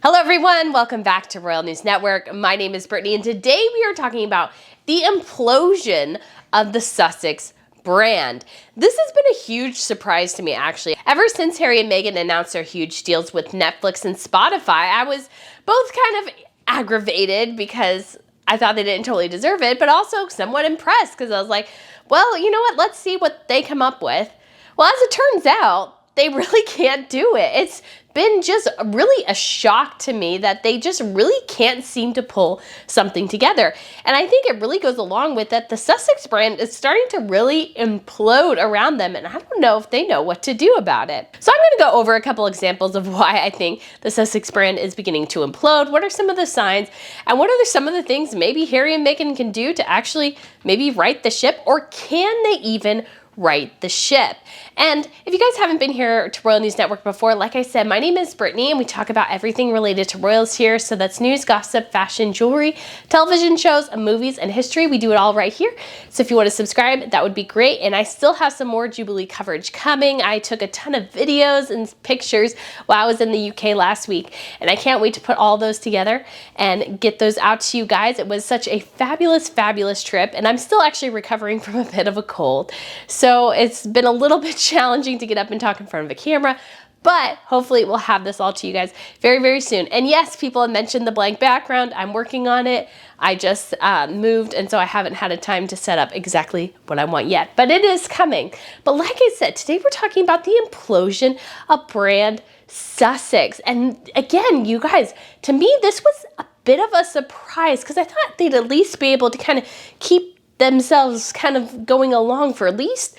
Hello everyone, welcome back to Royal News Network. My name is Brittany and today we are talking about the implosion of the Sussex brand. This has been a huge surprise to me actually. Ever since Harry and Meghan announced their huge deals with Netflix and Spotify, I was both kind of aggravated because I thought they didn't totally deserve it, but also somewhat impressed because I was like, well, you know what, let's see what they come up with. Well, as it turns out, they really can't do it. It's been just really a shock to me that they just really can't seem to pull something together. And I think it really goes along with that the Sussex brand is starting to really implode around them, and I don't know if they know what to do about it. So I'm gonna go over a couple examples of why I think the Sussex brand is beginning to implode. What are some of the signs, and what are some of the things maybe Harry and Meghan can do to actually maybe right the ship, or can they even right the ship? And if you guys haven't been here to Royal News Network before, like I said, my name is Brittany and we talk about everything related to royals here. So that's news, gossip, fashion, jewelry, television shows, movies, and history. We do it all right here. So if you want to subscribe, that would be great. And I still have some more Jubilee coverage coming. I took a ton of videos and pictures while I was in the UK last week, and I can't wait to put all those together and get those out to you guys. It was such a fabulous, fabulous trip, and I'm still actually recovering from a bit of a cold. So it's been a little bit challenging to get up and talk in front of a camera, but hopefully we'll have this all to you guys very, very soon. And yes, people have mentioned the blank background. I'm working on it. I just moved, and so I haven't had a time to set up exactly what I want yet, but it is coming. But like I said, today we're talking about the implosion of brand Sussex. And again, you guys, to me, this was a bit of a surprise because I thought they'd at least be able to kind of keep themselves kind of going along for at least,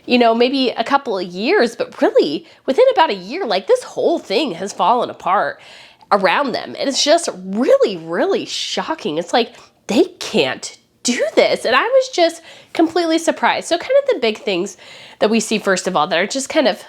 you know, maybe a couple of years, but really within about a year, like this whole thing has fallen apart around them. And it's just really, really shocking. It's like they can't do this. And I was just completely surprised. So kind of the big things that we see, first of all, that are just kind of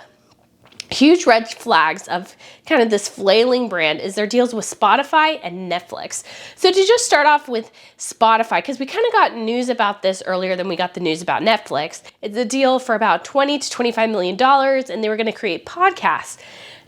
huge red flags of kind of this flailing brand is their deals with Spotify and Netflix. So to just start off with Spotify, because we kind of got news about this earlier than we got the news about Netflix. It's a deal for about $20 to $25 million, and they were going to create podcasts.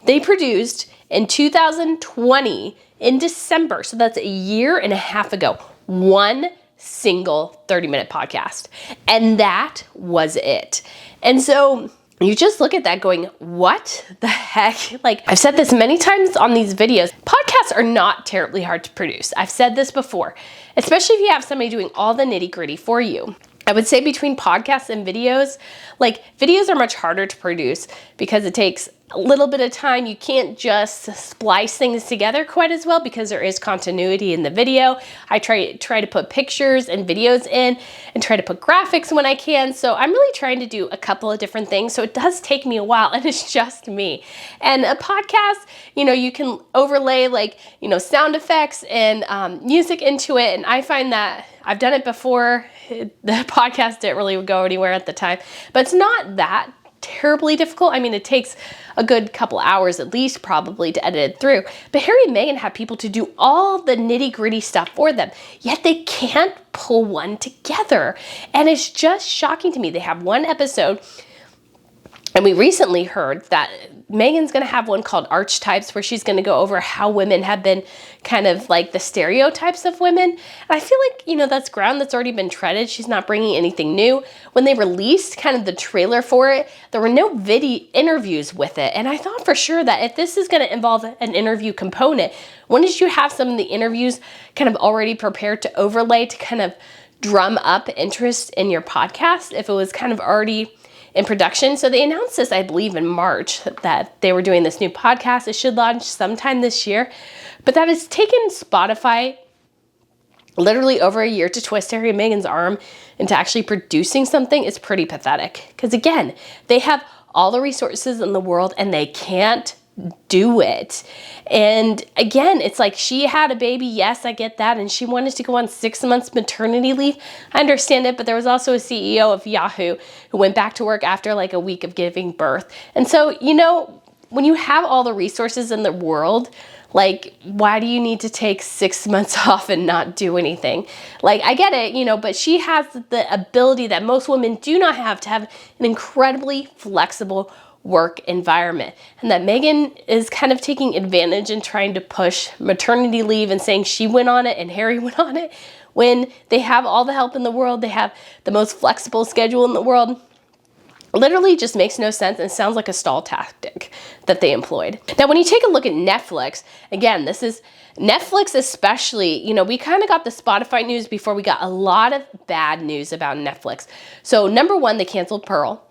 They produced in 2020 in December, so that's a year and a half ago, one single 30-minute podcast. And that was it. And so you just look at that going, what the heck? Like, I've said this many times on these videos, podcasts are not terribly hard to produce. I've said this before, especially if you have somebody doing all the nitty-gritty for you. I would say between podcasts and videos, like videos are much harder to produce because it takes a little bit of time. You can't just splice things together quite as well because there is continuity in the video. I try to put pictures and videos in and try to put graphics when I can. So I'm really trying to do a couple of different things. So it does take me a while, and it's just me. And a podcast, you know, you can overlay like, you know, sound effects and music into it. And I find that I've done it before. The podcast didn't really go anywhere at the time, but it's not that terribly difficult. I mean, it takes a good couple hours at least probably to edit it through. But Harry and Meghan have people to do all the nitty-gritty stuff for them, yet they can't pull one together. And it's just shocking to me. They have one episode, and we recently heard that Meghan's going to have one called Archetypes, where she's going to go over how women have been kind of like the stereotypes of women. And I feel like, you know, that's ground that's already been treaded. She's not bringing anything new. When they released kind of the trailer for it, there were no video interviews with it. And I thought for sure that if this is going to involve an interview component, when did you have some of the interviews kind of already prepared to overlay to kind of drum up interest in your podcast if it was kind of already in production? So they announced this, I believe, in March, that they were doing this new podcast. It should launch sometime this year, but that has taken Spotify literally over a year to twist Harry and Meghan's arm into actually producing something. Is pretty pathetic. Because again, they have all the resources in the world and they can't do it. And again, it's like she had a baby. Yes, I get that. And she wanted to go on 6 months maternity leave. I understand it, but there was also a CEO of Yahoo who went back to work after like a week of giving birth. And so, you know, when you have all the resources in the world, like, why do you need to take 6 months off and not do anything? Like, I get it, you know, but she has the ability that most women do not have to have an incredibly flexible work environment, and that Meghan is kind of taking advantage and trying to push maternity leave and saying she went on it and Harry went on it when they have all the help in the world, they have the most flexible schedule in the world. Literally just makes no sense and sounds like a stall tactic that they employed. Now, when you take a look at Netflix, again, this is Netflix especially, you know, we kind of got the Spotify news before we got a lot of bad news about Netflix. So number one, they canceled Pearl.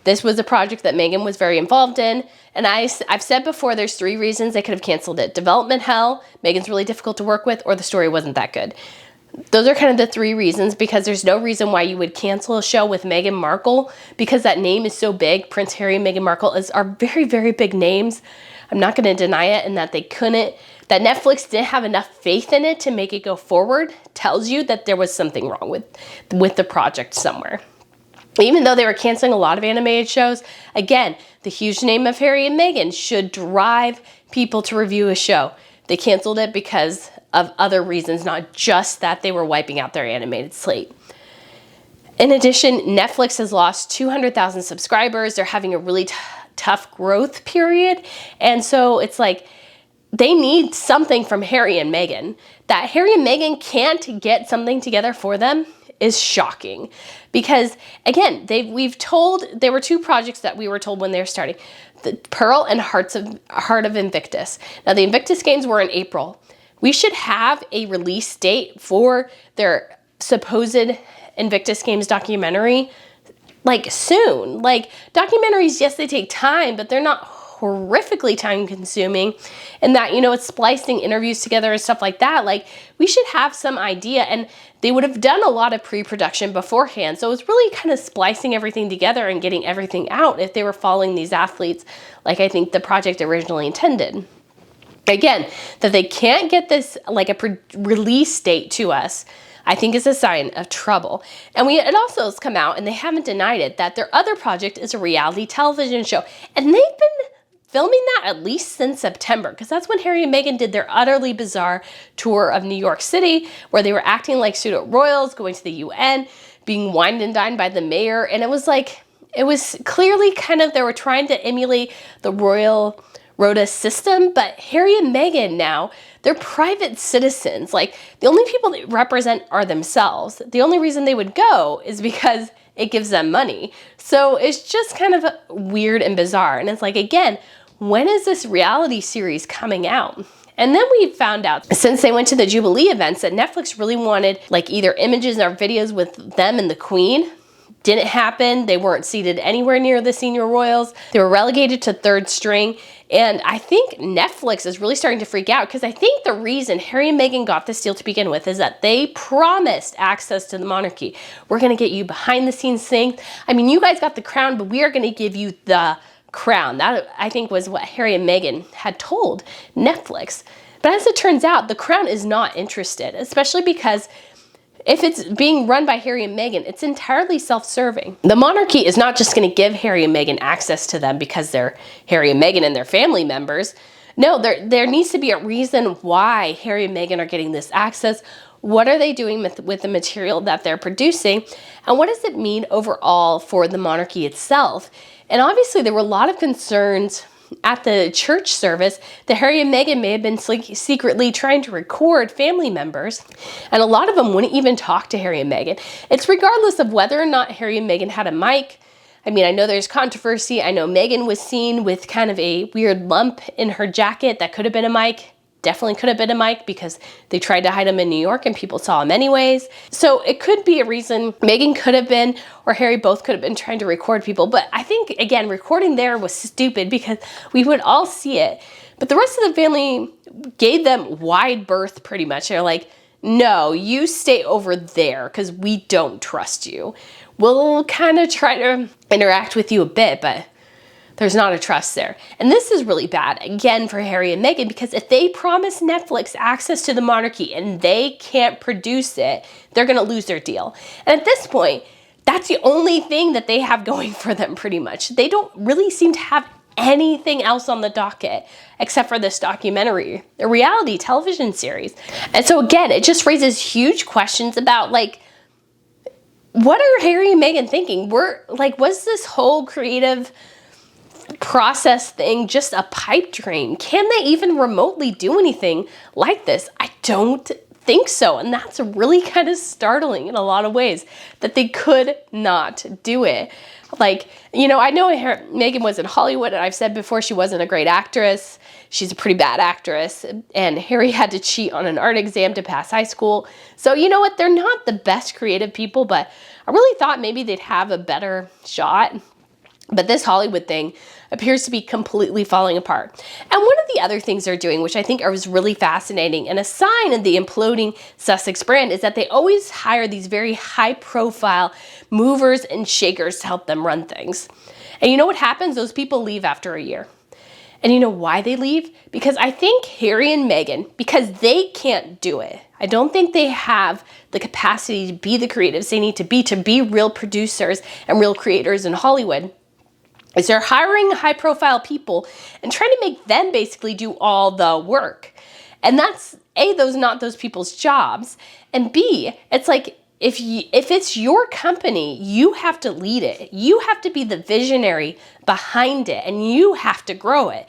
This was a project that Meghan was very involved in. And I've said before, there's 3 reasons they could have canceled it. Development hell, Meghan's really difficult to work with, or the story wasn't that good. Those are kind of the 3 reasons, because there's no reason why you would cancel a show with Meghan Markle, because that name is so big. Prince Harry and Meghan Markle are very, very big names. I'm not going to deny it, and that that Netflix didn't have enough faith in it to make it go forward tells you that there was something wrong with the project somewhere. Even though they were canceling a lot of animated shows, again, the huge name of Harry and Meghan should drive people to review a show. They canceled it because of other reasons, not just that they were wiping out their animated slate. In addition, Netflix has lost 200,000 subscribers. They're having a really tough growth period. And so it's like they need something from Harry and Meghan. That Harry and Meghan can't get something together for them is shocking, because again, there were 2 projects that we were told when they were starting, the Pearl and Heart of Invictus. Now, the Invictus Games were in April. We should have a release date for their supposed Invictus Games documentary like soon. Like, documentaries, yes, they take time, but they're not horrifically time consuming, and that, you know, it's splicing interviews together and stuff like that. Like, we should have some idea, and they would have done a lot of pre-production beforehand. So it was really kind of splicing everything together and getting everything out if they were following these athletes like I think the project originally intended. Again, that they can't get this like a release date to us, I think is a sign of trouble. And it also has come out, and they haven't denied it, that their other project is a reality television show. And they've been filming that at least since September, because that's when Harry and Meghan did their utterly bizarre tour of New York City, where they were acting like pseudo royals, going to the UN, being wined and dined by the mayor. And it was clearly kind of, they were trying to emulate the royal rota system, but Harry and Meghan now, they're private citizens. Like, the only people they represent are themselves. The only reason they would go is because it gives them money. So it's just kind of weird and bizarre. And it's like, again, when is this reality series coming out? And then we found out, since they went to the Jubilee events, that Netflix really wanted like either images or videos with them and the Queen. Didn't happen. They weren't seated anywhere near the senior royals. They were relegated to 3rd string. And I think Netflix is really starting to freak out, because I think the reason Harry and Meghan got this deal to begin with is that they promised access to the monarchy. We're going to get you behind the scenes things. I mean, you guys got the crown, but we are going to give you the crown. That, I think, was what Harry and Meghan had told Netflix. But as it turns out, the crown is not interested, especially because if it's being run by Harry and Meghan, it's entirely self-serving. The monarchy is not just going to give Harry and Meghan access to them because they're Harry and Meghan and their family members. No, there needs to be a reason why Harry and Meghan are getting this access. What are they doing with the material that they're producing? And what does it mean overall for the monarchy itself? And obviously, there were a lot of concerns at the church service that Harry and Meghan may have been secretly trying to record family members, and a lot of them wouldn't even talk to Harry and Meghan. It's regardless of whether or not Harry and Meghan had a mic. I mean, I know there's controversy. I know Meghan was seen with kind of a weird lump in her jacket that could have been a mic. Definitely could have been a mic, because they tried to hide him in New York and people saw him anyways. So it could be a reason. Meghan could have been, or Harry, both could have been trying to record people. But I think, again, recording there was stupid, because we would all see it. But the rest of the family gave them wide berth pretty much. They're like, no, you stay over there because we don't trust you. We'll kind of try to interact with you a bit, but there's not a trust there. And this is really bad, again, for Harry and Meghan, because if they promise Netflix access to the monarchy and they can't produce it, they're going to lose their deal. And at this point, that's the only thing that they have going for them, pretty much. They don't really seem to have anything else on the docket except for this documentary, a reality television series. And so again, it just raises huge questions about, like, what are Harry and Meghan thinking? Was this whole creative process thing just a pipe dream? Can they even remotely do anything like this? I don't think so. And that's really kind of startling in a lot of ways that they could not do it. Like, you know, I know Meghan was in Hollywood, and I've said before she wasn't a great actress. She's a pretty bad actress. And Harry had to cheat on an art exam to pass high school. So you know what? They're not the best creative people, but I really thought maybe they'd have a better shot. But this Hollywood thing appears to be completely falling apart. And one of the other things they're doing, which I think was really fascinating and a sign of the imploding Sussex brand, is that they always hire these very high-profile movers and shakers to help them run things. And you know what happens? Those people leave after a year. And you know why they leave? Because I think Harry and Meghan, because they can't do it. I don't think they have the capacity to be the creatives they need to be real producers and real creators in Hollywood. Is they're hiring high-profile people and trying to make them basically do all the work. And that's, A, not those people's jobs, and B, it's like, if it's your company, you have to lead it. You have to be the visionary behind it, and you have to grow it.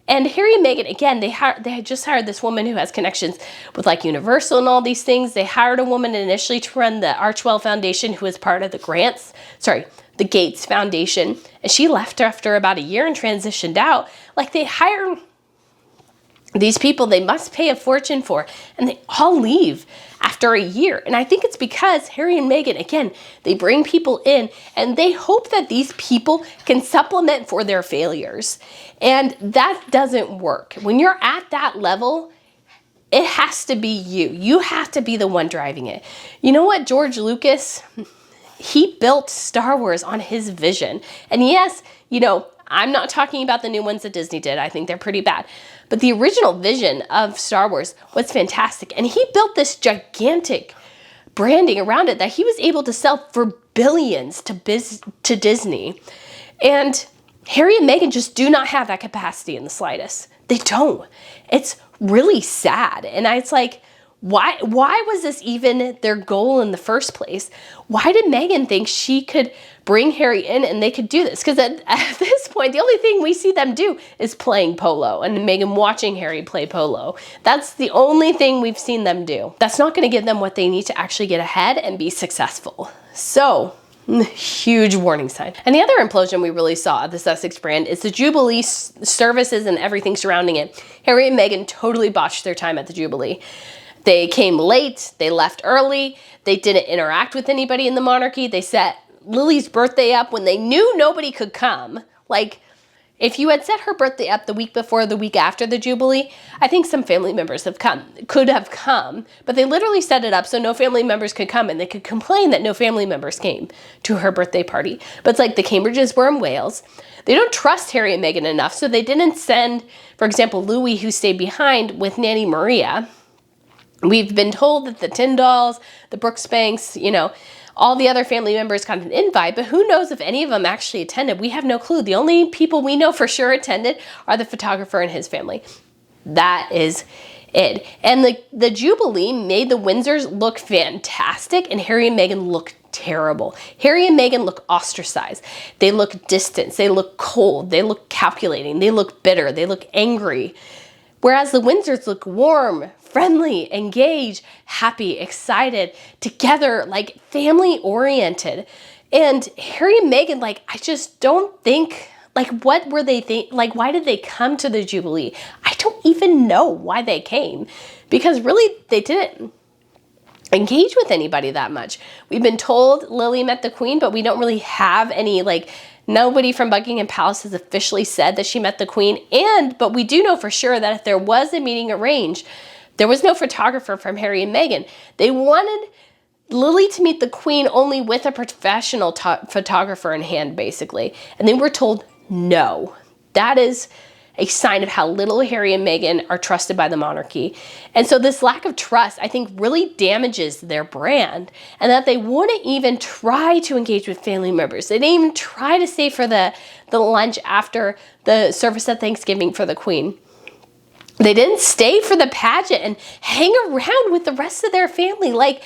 And Harry and Meghan, again, they had just hired this woman who has connections with like Universal and all these things. They hired a woman initially to run the Archwell Foundation, who was part of the Gates Foundation, and she left after about a year and transitioned out. Like, they hire these people they must pay a fortune for, and they all leave after a year. And I think it's because Harry and Meghan, again, they bring people in and they hope that these people can supplement for their failures. And that doesn't work. When you're at that level, it has to be you. You have to be the one driving it. You know what, George Lucas, he built Star Wars on his vision. And yes, you know, I'm not talking about the new ones that Disney did. I think they're pretty bad. But the original vision of Star Wars was fantastic. And he built this gigantic branding around it that he was able to sell for billions to Disney. And Harry and Meghan just do not have that capacity in the slightest. They don't. It's really sad. And it's like, why was this even their goal in the first place? Why did Meghan think she could bring Harry in and they could do this? Because at this point, the only thing we see them do is playing polo and Meghan watching Harry play polo. That's the only thing we've seen them do. That's not going to give them what they need to actually get ahead and be successful. So, huge warning sign. And the other implosion we really saw of the Sussex brand is the Jubilee services and everything surrounding it. Harry and Meghan totally botched their time at the Jubilee. They came late, they left early, they didn't interact with anybody in the monarchy. They set Lily's birthday up when they knew nobody could come. Like, if you had set her birthday up the week before, the week after the Jubilee, I think some family members could have come, but they literally set it up so no family members could come, and they could complain that no family members came to her birthday party. But it's like the Cambridges were in Wales. They don't trust Harry and Meghan enough, so they didn't send, for example, Louis, who stayed behind with Nanny Maria. We've been told that the Tyndalls, the Brooksbanks, you know, all the other family members got an invite, but who knows if any of them actually attended? We have no clue. The only people we know for sure attended are the photographer and his family. That is it. And the Jubilee made the Windsors look fantastic, and Harry and Meghan look terrible. Harry and Meghan look ostracized. They look distant. They look cold. They look calculating. They look bitter. They look angry. Whereas the Windsors look warm, friendly, engaged, happy, excited, together, like family-oriented. And Harry and Meghan, like, I just don't think, like, what were they like, why did they come to the Jubilee? I don't even know why they came, because really they didn't engage with anybody that much. We've been told Lily met the Queen, but we don't really have any, like, nobody from Buckingham Palace has officially said that she met the Queen. But we do know for sure that if there was a meeting arranged, there was no photographer from Harry and Meghan. They wanted Lily to meet the Queen only with a professional photographer in hand, basically. And they were told no. That is a sign of how little Harry and Meghan are trusted by the monarchy. And so this lack of trust, I think, really damages their brand, and that they wouldn't even try to engage with family members. They didn't even try to stay for the lunch after the service at Thanksgiving for the Queen. They didn't stay for the pageant and hang around with the rest of their family. Like,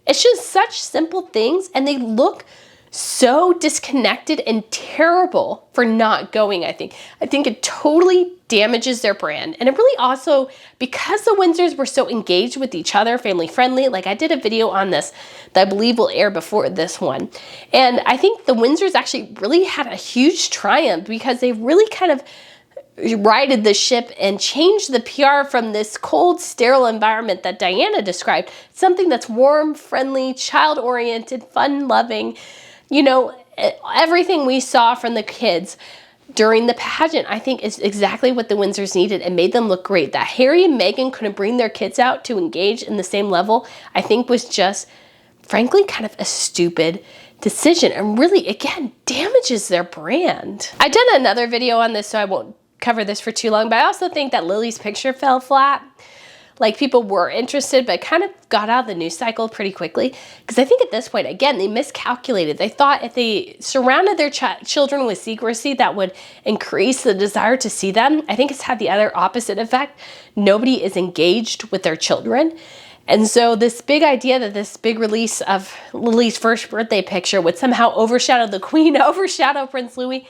it's just such simple things, and they look so disconnected and terrible for not going, I think. I think it totally damages their brand. And it really also, because the Windsors were so engaged with each other, family friendly, like I did a video on this that I believe will air before this one. And I think the Windsors actually really had a huge triumph because they really kind of righted the ship and changed the PR from this cold, sterile environment that Diana described, something that's warm, friendly, child-oriented, fun-loving, you know, everything we saw from the kids during the pageant, I think is exactly what the Windsors needed and made them look great. That Harry and Meghan couldn't bring their kids out to engage in the same level, I think was just, frankly, kind of a stupid decision and really, again, damages their brand. I did another video on this, so I won't cover this for too long, but I also think that Lily's picture fell flat. Like, people were interested, but kind of got out of the news cycle pretty quickly. Because I think at this point, again, they miscalculated. They thought if they surrounded their children with secrecy, that would increase the desire to see them. I think it's had the other opposite effect. Nobody is engaged with their children. And so this big idea that this big release of Lily's first birthday picture would somehow overshadow the Queen, overshadow Prince Louis,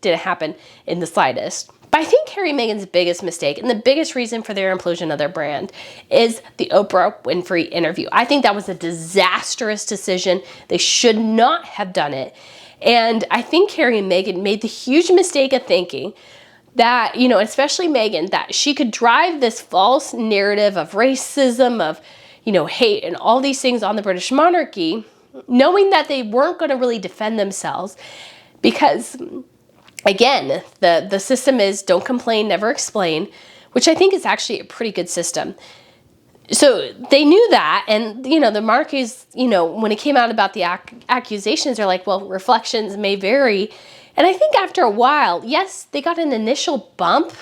didn't happen in the slightest. But I think Harry and Meghan's biggest mistake and the biggest reason for their implosion of their brand is the Oprah Winfrey interview. I think that was a disastrous decision. They should not have done it. And I think Harry and Meghan made the huge mistake of thinking that, you know, especially Meghan, that she could drive this false narrative of racism, of, you know, hate and all these things on the British monarchy, knowing that they weren't going to really defend themselves because, again, the system is don't complain, never explain, which I think is actually a pretty good system. So they knew that, and, you know, the monarchies, you know, when it came out about the accusations, they're like, well, reflections may vary. And I think after a while, yes, they got an initial bump,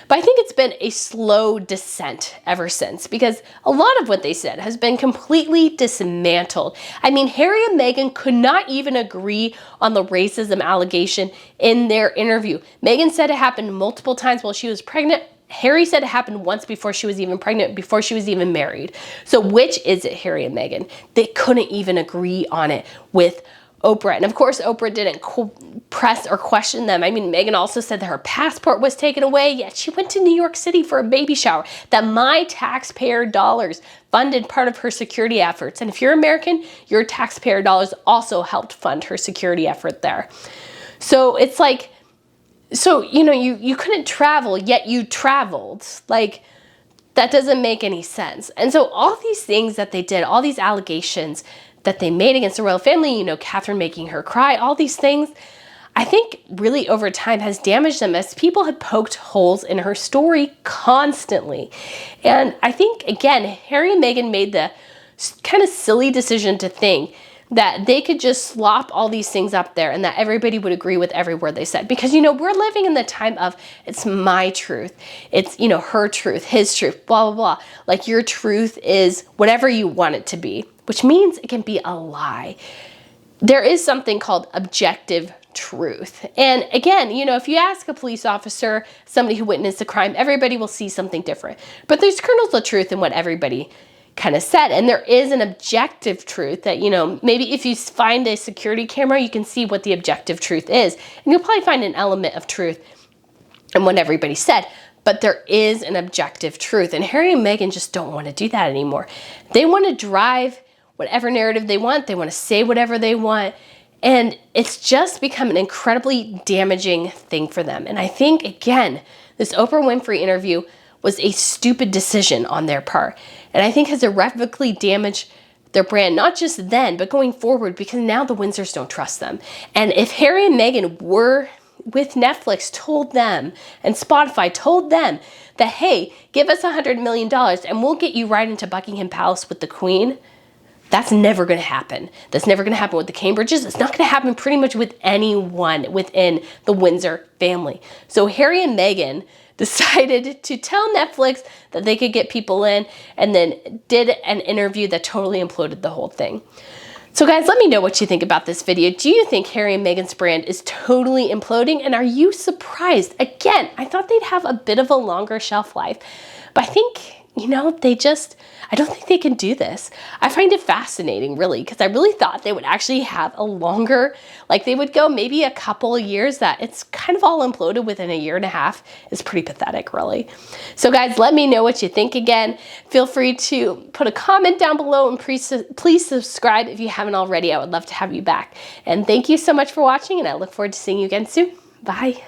but I think it's been a slow descent ever since because a lot of what they said has been completely dismantled. I mean, Harry and Meghan could not even agree on the racism allegation in their interview. Meghan said it happened multiple times while she was pregnant. Harry said it happened once before she was even pregnant, before she was even married. So which is it, Harry and Meghan? They couldn't even agree on it with Oprah. And of course, Oprah didn't press or question them. I mean, Meghan also said that her passport was taken away, yet she went to New York City for a baby shower, that my taxpayer dollars funded part of her security efforts. And if you're American, your taxpayer dollars also helped fund her security effort there. So it's like, so, you know, you couldn't travel, yet you traveled. Like, that doesn't make any sense. And so all these things that they did, all these allegations that they made against the royal family, you know, Catherine making her cry, all these things, I think really over time has damaged them as people had poked holes in her story constantly. And I think, again, Harry and Meghan made the kind of silly decision to think that they could just slop all these things up there and that everybody would agree with every word they said. Because, you know, we're living in the time of it's my truth. It's, you know, her truth, his truth, blah, blah, blah. Like, your truth is whatever you want it to be, which means it can be a lie. There is something called objective truth. And again, you know, if you ask a police officer, somebody who witnessed a crime, everybody will see something different. But there's kernels of truth in what everybody kind of said. And there is an objective truth that, you know, maybe if you find a security camera, you can see what the objective truth is. And you'll probably find an element of truth in what everybody said. But there is an objective truth. And Harry and Meghan just don't want to do that anymore. They want to drive whatever narrative they want. They want to say whatever they want. And it's just become an incredibly damaging thing for them. And I think, again, this Oprah Winfrey interview was a stupid decision on their part. And I think has irrevocably damaged their brand, not just then, but going forward, because now the Windsors don't trust them. And if Harry and Meghan were with Netflix, told them, and Spotify told them that, hey, give us $100 million and we'll get you right into Buckingham Palace with the Queen, that's never going to happen. That's never going to happen with the Cambridges. It's not going to happen pretty much with anyone within the Windsor family. So Harry and Meghan decided to tell Netflix that they could get people in and then did an interview that totally imploded the whole thing. So guys, let me know what you think about this video. Do you think Harry and Meghan's brand is totally imploding? And are you surprised? Again, I thought they'd have a bit of a longer shelf life, but I think you know, I don't think they can do this. I find it fascinating, really, because I really thought they would actually have a longer, like they would go maybe a couple of years. That it's kind of all imploded within a year and a half is pretty pathetic, really. So guys, let me know what you think. Again, feel free to put a comment down below, and please subscribe if you haven't already. I would love to have you back. And thank you so much for watching, and I look forward to seeing you again soon. Bye.